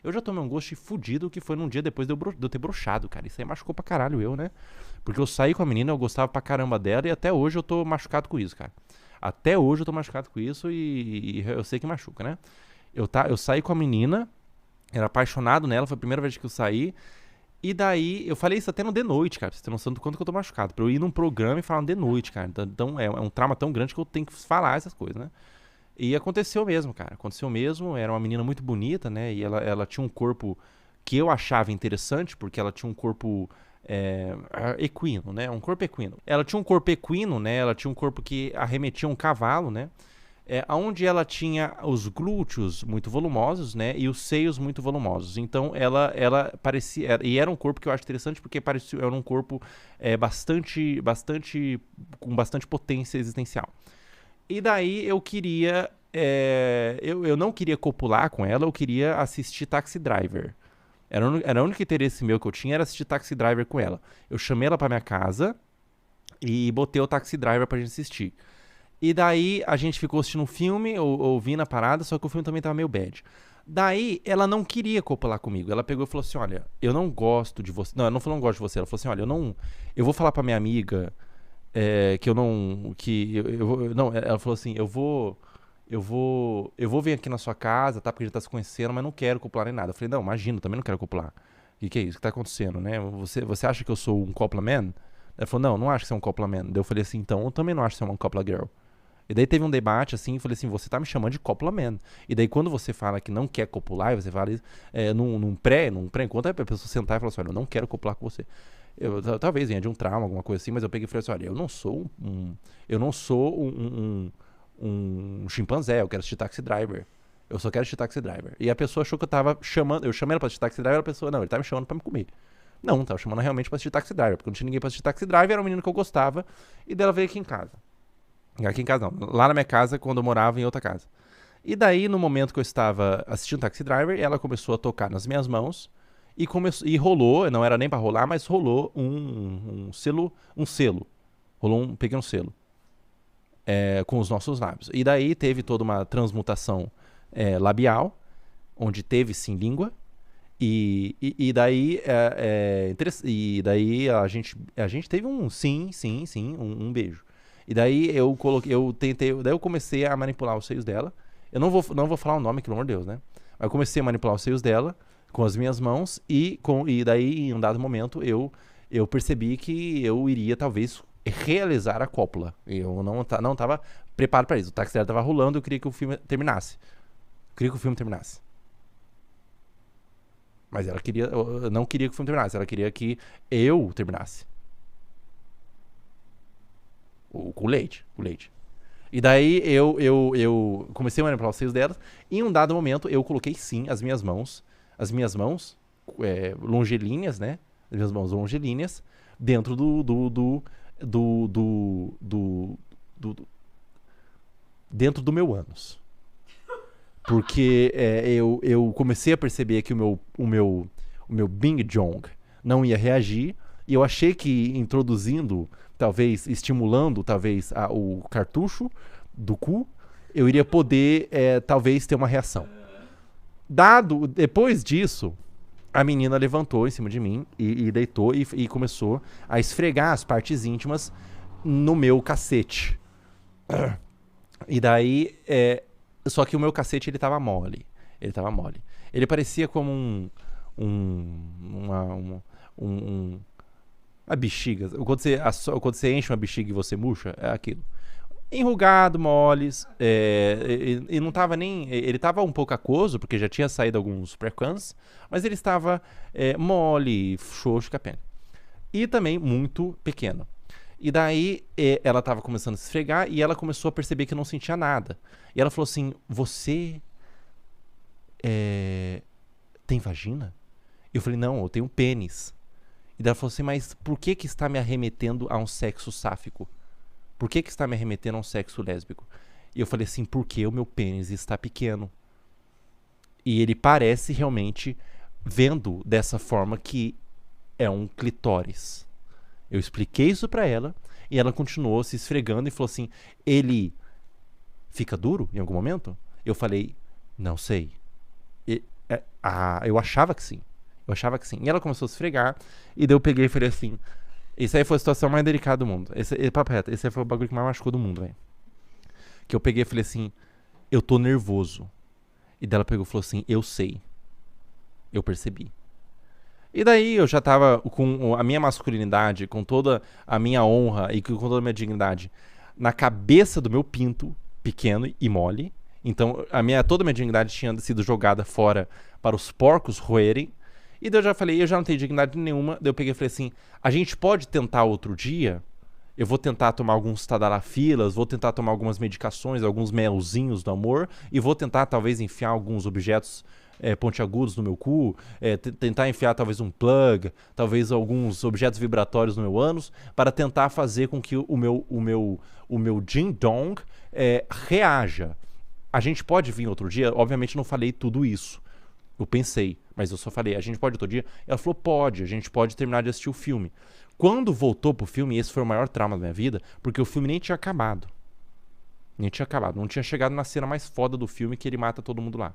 Eu já tomei um gosto fudido que foi num dia depois de eu ter broxado, cara. Isso aí machucou pra caralho eu, né? Porque eu saí com a menina, eu gostava pra caramba dela e até hoje eu tô machucado com isso, cara. Até hoje eu tô machucado com isso e eu sei que machuca, né? Eu saí com a menina, era apaixonado nela, foi a primeira vez que eu saí. E daí, eu falei isso até no de noite, cara, pra você ter noção do quanto que eu tô machucado. Pra eu ir num programa e falar no de noite, cara. Então é um trauma tão grande que eu tenho que falar essas coisas, né? E aconteceu mesmo, cara. Aconteceu mesmo. Era uma menina muito bonita, né? E ela tinha um corpo que eu achava interessante, porque ela tinha um corpo equino, né? Um corpo equino. Ela tinha um corpo equino, né? Ela tinha um corpo que arremetia um cavalo, né? Onde ela tinha os glúteos muito volumosos, né, e os seios muito volumosos. Então ela parecia, e era um corpo que eu acho interessante porque parecia era um corpo com bastante potência existencial. E daí eu queria, eu não queria copular com ela, eu queria assistir Taxi Driver. Era o único interesse meu que eu tinha, era assistir Taxi Driver com ela. Eu chamei ela pra minha casa e botei o Taxi Driver pra gente assistir. E daí a gente ficou assistindo um filme, ouvindo a parada, só que o filme também tava meio bad. Daí ela não queria copular comigo. Ela pegou e falou assim: Olha, eu não gosto de você. Não, ela não falou não gosto de você. Ela falou assim: Olha, eu não. Eu vou falar pra minha amiga que eu não. Que não, ela falou assim: Eu vou vir aqui na sua casa, tá? Porque a gente tá se conhecendo, mas não quero copular nem nada. Eu falei: Não, imagina, eu também não quero copular. O que é isso? O que tá acontecendo, né? Você acha que eu sou um Copla Man? Ela falou: Não, não acho que você é um Copla Man. Daí eu falei assim: Então eu também não acho que você é uma Copla Girl. E daí teve um debate assim, e falei assim, você tá me chamando de copula man. E daí quando você fala que não quer copular, e você fala isso, num pré-encontro, a pessoa sentar e falar assim, olha, eu não quero copular com você. Talvez venha de um trauma, alguma coisa assim, mas eu peguei e falei assim, olha, eu não sou um chimpanzé, eu quero assistir Taxi Driver. Eu só quero assistir Taxi Driver. E a pessoa achou que eu tava chamando, eu chamei ela pra assistir Taxi Driver, a pessoa, não, ele tá me chamando pra me comer. Não, tava chamando realmente pra assistir Taxi Driver, porque não tinha ninguém pra assistir Taxi Driver, era um menino que eu gostava, e dela veio aqui em casa. Aqui em casa não, lá na minha casa, quando eu morava em outra casa. E daí, no momento que eu estava assistindo Taxi Driver, ela começou a tocar nas minhas mãos e rolou, não era nem pra rolar, mas rolou um selo, rolou um pequeno selo com os nossos lábios. E daí teve toda uma transmutação labial, onde teve sim língua, e daí e daí a gente teve sim, um beijo. E daí daí eu comecei a manipular os seios dela. Eu não vou falar o nome, pelo amor de Deus, né? Mas eu comecei a manipular os seios dela com as minhas mãos e daí em um dado momento eu percebi que eu iria talvez realizar a cópula. Eu não estava preparado para isso. O táxi dela estava rolando, eu queria que o filme terminasse. Mas ela não queria que o filme terminasse, ela queria que eu terminasse. Com leite. E daí eu comecei a manipular os seios delas. E em um dado momento eu coloquei sim as minhas mãos longelíneas, né? As minhas mãos longelíneas dentro dentro do meu ânus. Porque eu comecei a perceber que o meu Bing Jong não ia reagir. E eu achei que introduzindo, talvez, estimulando, talvez, o cartucho do cu, eu iria poder, talvez, ter uma reação. Depois disso, a menina levantou em cima de mim e deitou e começou a esfregar as partes íntimas no meu cacete. E daí, só que o meu cacete, ele tava mole. Ele parecia como uma bexiga. Quando você enche uma bexiga e você murcha, é aquilo. Enrugado, moles, e não tava nem. Ele tava um pouco aquoso, porque já tinha saído alguns precans, mas ele estava mole, xoxo, capenga. E também muito pequeno. E daí ela tava começando a se esfregar e ela começou a perceber que não sentia nada. E ela falou assim: Você tem vagina? Eu falei: Não, eu tenho pênis. E daí ela falou assim: Mas por que está me arremetendo a um sexo sáfico? Por que está me arremetendo a um sexo lésbico? E eu falei assim: Porque o meu pênis está pequeno. E ele parece realmente, vendo dessa forma, que é um clitóris. Eu expliquei isso pra ela e ela continuou se esfregando e falou assim: Ele fica duro em algum momento? Eu falei: Não sei. Eu achava que sim. Eu achava que sim. E ela começou a se esfregar. E daí eu peguei e falei assim... Isso aí foi a situação mais delicada do mundo. Papo reto, esse aí foi o bagulho que mais machucou do mundo, velho. Que eu peguei e falei assim... Eu tô nervoso. E daí ela pegou e falou assim... Eu sei. Eu percebi. E daí eu já tava com a minha masculinidade, com toda a minha honra e com toda a minha dignidade na cabeça do meu pinto, pequeno e mole. Então toda a minha dignidade tinha sido jogada fora para os porcos roerem. E daí eu já falei, eu já não tenho dignidade nenhuma. Daí eu peguei e falei assim, a gente pode tentar outro dia? Eu vou tentar tomar alguns tadalafilas, vou tentar tomar algumas medicações, alguns melzinhos do amor, e vou tentar talvez enfiar alguns objetos pontiagudos no meu cu, tentar enfiar talvez um plug, talvez alguns objetos vibratórios no meu ânus, para tentar fazer com que o meu ding-dong reaja. A gente pode vir outro dia? Obviamente não falei tudo isso. Eu pensei, mas eu só falei, a gente pode outro dia? Ela falou, pode, a gente pode terminar de assistir o filme. Quando voltou pro filme, esse foi o maior trauma da minha vida, porque o filme nem tinha acabado. Nem tinha acabado, não tinha chegado na cena mais foda do filme que ele mata todo mundo lá.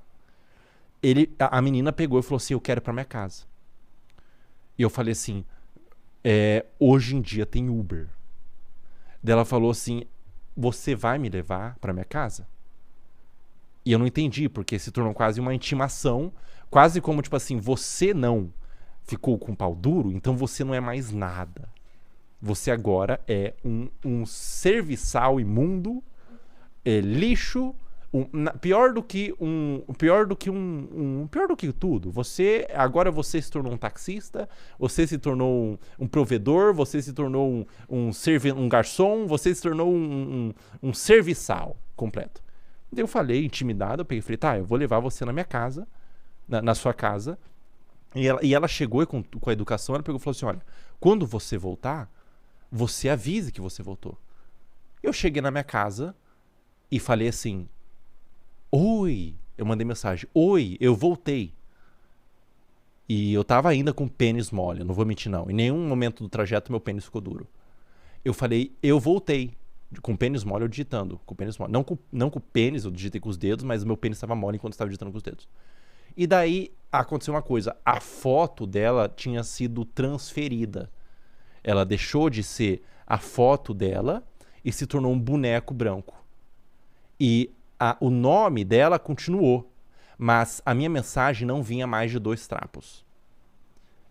A menina pegou e falou assim, eu quero ir pra minha casa. E eu falei assim, hoje em dia tem Uber. Daí ela falou assim, você vai me levar pra minha casa? E eu não entendi, porque se tornou quase uma intimação, quase como tipo assim, você não ficou com pau duro, então você não é mais nada. Você agora é um serviçal imundo, lixo, pior do que tudo. Agora você se tornou um taxista, você se tornou um provedor, você se tornou um garçom, você se tornou um serviçal completo. Daí eu falei, intimidado, eu peguei e falei, tá, eu vou levar você na minha casa, na sua casa. E ela chegou com a educação, ela pegou e falou assim, olha, quando você voltar, você avise que você voltou. Eu cheguei na minha casa e falei assim, oi, eu mandei mensagem, oi, eu voltei. E eu tava ainda com o pênis mole, não vou mentir não. Em nenhum momento do trajeto meu pênis ficou duro. Eu falei, eu voltei. Com o pênis mole eu digitando, com o pênis mole. Não com o pênis, eu digitei com os dedos, mas o meu pênis estava mole enquanto eu estava digitando com os dedos. E daí aconteceu uma coisa, a foto dela tinha sido transferida. Ela deixou de ser a foto dela e se tornou um boneco branco. E o nome dela continuou, mas a minha mensagem não vinha mais de 2 trapos.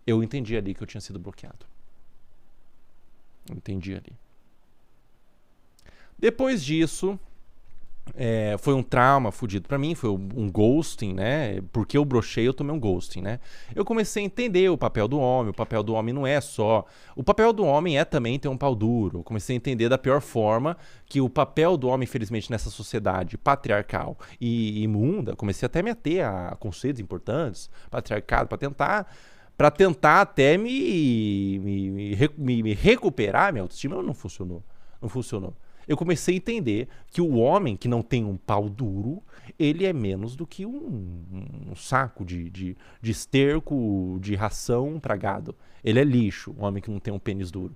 Eu entendi ali que eu tinha sido bloqueado. Eu entendi ali. Depois disso, foi um trauma fudido pra mim, foi um ghosting, né? Porque eu brochei, eu tomei um ghosting, né? Eu comecei a entender o papel do homem não é só... O papel do homem é também ter um pau duro. Eu comecei a entender da pior forma que o papel do homem, infelizmente, nessa sociedade patriarcal e imunda, comecei até a me ater a conceitos importantes, patriarcado, pra tentar até me recuperar minha autoestima, não funcionou. Não funcionou. Eu comecei a entender que o homem que não tem um pau duro, ele é menos do que um saco de esterco, de ração pra gado. Ele é lixo, um homem que não tem um pênis duro.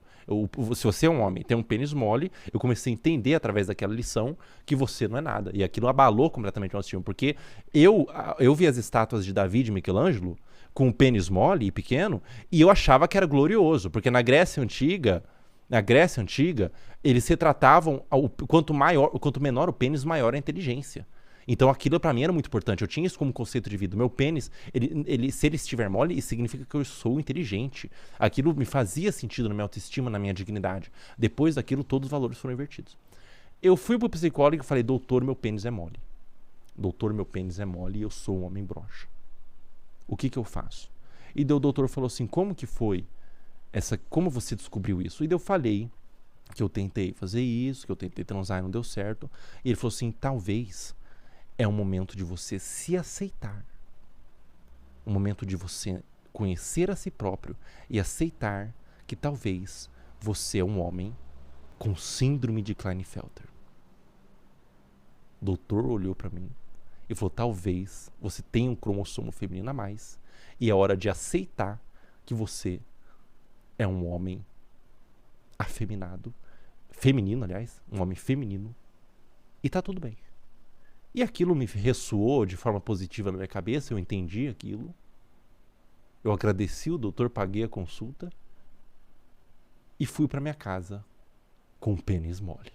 Se você é um homem e tem um pênis mole, eu comecei a entender através daquela lição que você não é nada. E aquilo abalou completamente o nosso time, porque eu vi as estátuas de Davi e de Michelangelo com um pênis mole e pequeno, e eu achava que era glorioso, porque na Grécia Antiga, eles se tratavam, quanto menor o pênis, maior a inteligência. Então aquilo pra mim era muito importante. Eu tinha isso como conceito de vida. O meu pênis, se ele estiver mole, isso significa que eu sou inteligente. Aquilo me fazia sentido na minha autoestima, na minha dignidade. Depois daquilo, todos os valores foram invertidos. Eu fui pro psicólogo e falei, doutor, meu pênis é mole. Doutor, meu pênis é mole e eu sou um homem broxa. O que eu faço? E daí o doutor falou assim, como que foi? Como você descobriu isso? E daí eu falei que eu tentei fazer isso, que eu tentei transar e não deu certo. E ele falou assim, talvez é um momento de você se aceitar. Um momento de você conhecer a si próprio e aceitar que talvez você é um homem com síndrome de Klinefelter. O doutor olhou pra mim e falou, talvez você tenha um cromossomo feminino a mais e é hora de aceitar que você é um homem afeminado, feminino, aliás, um homem feminino, e tá tudo bem. E aquilo me ressoou de forma positiva na minha cabeça, eu entendi aquilo. Eu agradeci o doutor, paguei a consulta e fui para minha casa com o pênis mole.